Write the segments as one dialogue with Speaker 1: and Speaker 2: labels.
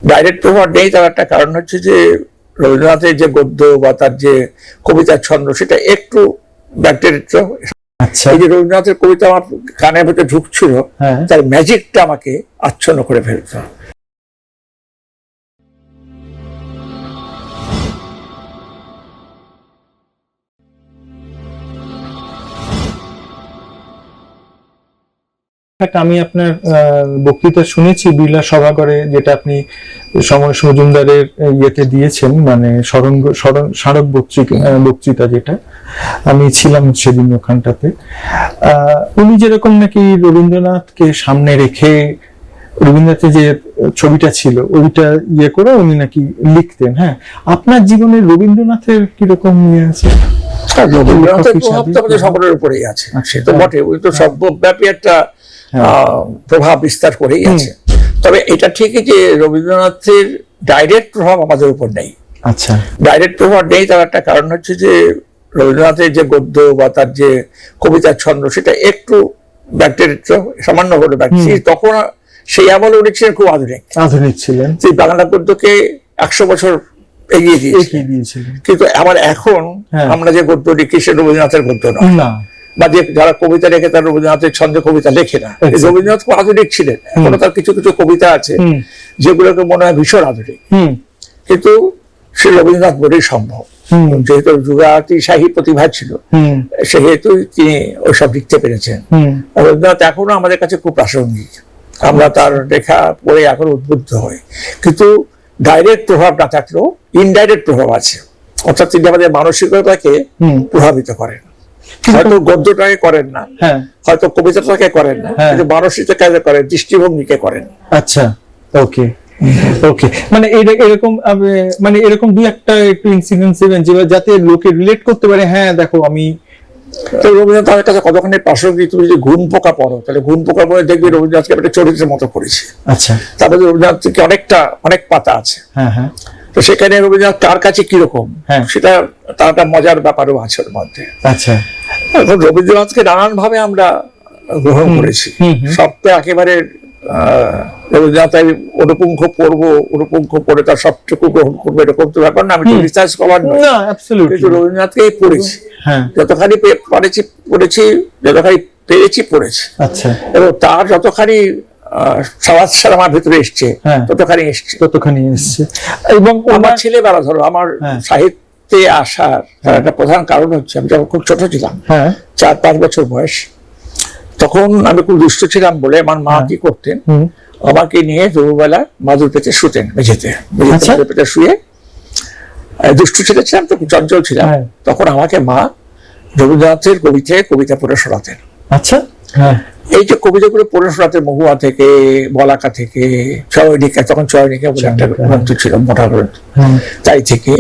Speaker 1: Direct প্রভাব নেই, তার একটা কারণ হচ্ছে যে রবীন্দ্রনাথের যে গদ্য বা তার যে কবিতার ছন্দ সেটা একটু ব্যাকডেটেড।
Speaker 2: আচ্ছা,
Speaker 1: এই যে রবীন্দ্রনাথের কবিতা আমার কানের ভেতরে ঢুকছিল, তার ম্যাজিকটা আমাকে আচ্ছন্ন করে ফেলতো।
Speaker 2: আমি আপনার বক্তৃতা শুনেছি বিড়লা সভাঘরে, যেটা আপনি সমরেশ মজুমদারের ইয়েতে দিয়েছেন, মানে স্মারক বক্তৃতা, যেটা আমি ছিলাম সেদিন ওখানটাতে। উনি যেরকম নাকি রবীন্দ্রনাথকে সামনে রেখে, রবীন্দ্রনাথের যে ছবিটা ছিল ওইটা ইয়ে করে উনি নাকি লিখতেন। হ্যাঁ, আপনার জীবনে রবীন্দ্রনাথের কিরকম ইয়ে আছে?
Speaker 1: রবীন্দ্রনাথের প্রভাব তো আমাদের সকলের উপরেই আছে, সে তো বটে, উনি তো সর্বব্যাপী একটা প্রভাব বিস্তার করেই আছে। তবে এটা ঠিকই যে রবীন্দ্রনাথের ডাইরেক্ট প্রভাব আমাদের উপর নেই।
Speaker 2: আচ্ছা,
Speaker 1: ডাইরেক্ট প্রভাব নেই, তার একটা কারণ হচ্ছে যে রবীন্দ্রনাথের যে গদ্য বা তার যে কবিতার ছন্দ সেটা একটু ব্যাকডেটেড, সামান্য হলো ব্যাকডেটেড। তখন সেই আমলে উনি ছিলেন খুব আধুনিক ছিলেন, সেই বাংলা গদ্যকে 100 বছর এগিয়ে দিয়েছিলেন। কিন্তু আবার এখন আমরা যে গদ্য লিখি সে রবীন্দ্রনাথের গদ্য না, বা যে যারা কবিতা লেখে তারা রবীন্দ্রনাথের ছন্দে কবিতা লেখে না। রবীন্দ্রনাথ খুব আধুনিক ছিলেন, এখনো তার কিছু কিছু কবিতা আছে যেগুলোকে মনে হয় ভীষণ আধুনিক, কিন্তু সে রবীন্দ্রনাথ বলেই সম্ভব। যেহেতু যুগাতিশাহী প্রতিভা ছিল সেহেতু তিনি ওইসব লিখতে পেরেছেন। রবীন্দ্রনাথ এখনো আমাদের কাছে খুব প্রাসঙ্গিক, আমরা তার লেখা পড়ে এখন উদ্বুদ্ধ হই। কিন্তু ডাইরেক্ট প্রভাব না থাকলেও ইনডাইরেক্ট প্রভাব আছে, অর্থাৎ তিনি আমাদের মানসিকতাকে প্রভাবিত করেন। হয়তো গদ্যটাকে করেন না, হয়তো কবিতাটাকে করেন না, কিন্তু মানসিকতাকে করেন, দৃষ্টিভঙ্গিকে করেন।
Speaker 2: আচ্ছা, ওকে ওকে, মানে এরকম, মানে এরকম দুই একটা একটু ইনসিডেন্স দিবেন যাতে লোকে রিলেট করতে পারে। হ্যাঁ, দেখো আমি
Speaker 1: তো রবীন্দ্রনাথের কাছে কতখানি প্রাসঙ্গিক। তুমি যদি ঘুম পোকা পড়ো তাহলে ঘুম পোকা পড়ে দেখবে রবীন্দ্রনাথকে একটা চরিত্রের মতো করেছে।
Speaker 2: আচ্ছা,
Speaker 1: তারপরে রবীন্দ্রনাথ থেকে অনেক পাতা আছে। হ্যাঁ, তো সেখানে রবীন্দ্রনাথ তার কাছে কিরকম সেটা তার একটা মজার ব্যাপারও আছে ওর মধ্যে।
Speaker 2: আচ্ছা,
Speaker 1: এখন রবীন্দ্রনাথকে নানান ভাবে আমরা গ্রহণ করেছি। সবটা একেবারে রবীন্দ্রনাথ অনুপুঙ্খ পড়ে তার সবটুকু গ্রহণ করবো এরকম তো ব্যাপার না। আমি তো রিসার্চ করার নয়, কিন্তু রবীন্দ্রনাথকেই পড়েছি, যতখানি পড়েছি, যতখানি পেরেছি পড়েছি।
Speaker 2: আচ্ছা,
Speaker 1: এবং তার যতখানি সমাজসার আমার ভিতরে এসছে ততখানি এসছে। এবং আমার ছেলেবেলা, ধরো আমার সাহিত্যে আসার একটা প্রধান কারণ হচ্ছে আমি যখন খুব ছোট ছিলাম, 4-5 বছর বয়স, তখন আমি খুব দুষ্ট ছিলাম বলে আমার মা কি করতেন, আমাকে নিয়ে দুপুরবেলা মাদুর পেতে শুতেন, মেঝেতে শুয়ে। দুষ্টু ছিলাম তো, চঞ্চল ছিলাম, তখন আমাকে মা রবীন্দ্রনাথের কবিতা পড়ে শোনাতেন।
Speaker 2: আচ্ছা,
Speaker 1: এই যে কবিতাগুলো পড়ে শোনাতেন মহুয়া থেকে, বলাকা থেকে, চয়নিকা, তখন চয়নিকা বলে একটা গ্রন্থ ছিল, মোটা গ্রন্থ, তাই থেকে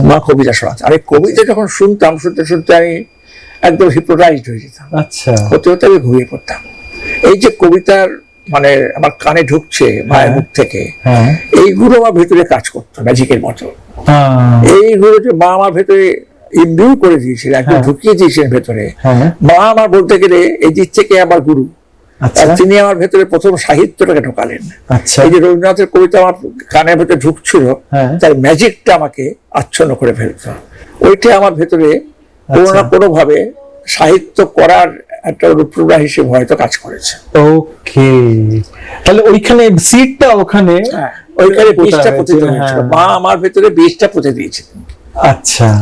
Speaker 1: মা কবিতা শোনাতেন। আর এই কবিতা যখন শুনতে আমি একদম হিপনোটাইজড হয়ে যেতাম।
Speaker 2: আচ্ছা,
Speaker 1: হতে হতে আমি ঘুমিয়ে পড়তাম। এই যে কবিতার মানে আমার কানে ঢুকছে মায়ের মুখ থেকে, এইগুলো আমার ভেতরে কাজ করতো ম্যাজিকের মতো। এইগুলো যে মা আমার ভেতরে ইমবিউ করে দিয়েছিলেন, একদম ঢুকিয়ে দিয়েছিলেন ভেতরে। মা আমার বলতে গেলে এই দিক থেকে আমার গুরু, তিনি আমার ভেতরে প্রথম সাহিত্যটাকে ঢোকালেন। এই যে রবীন্দ্রনাথের কবিতা আমার কানের ভেতরে ঢুকছিল, তার ম্যাজিকটা আমাকে আচ্ছন্ন করে ফেলতো। ওইটা আমার ভেতরে কোনো না কোনো ভাবে সাহিত্য করার একটা অনুপ্রেরণা হিসেবে হয়তো কাজ করেছে।
Speaker 2: ওকে, তাহলে ওইখানে সিডটা ওইখানে
Speaker 1: বীজটা পুঁতে দিয়েছিল, মা আমার ভেতরে বীজটা পুঁতে দিয়েছিলেন।
Speaker 2: আচ্ছা।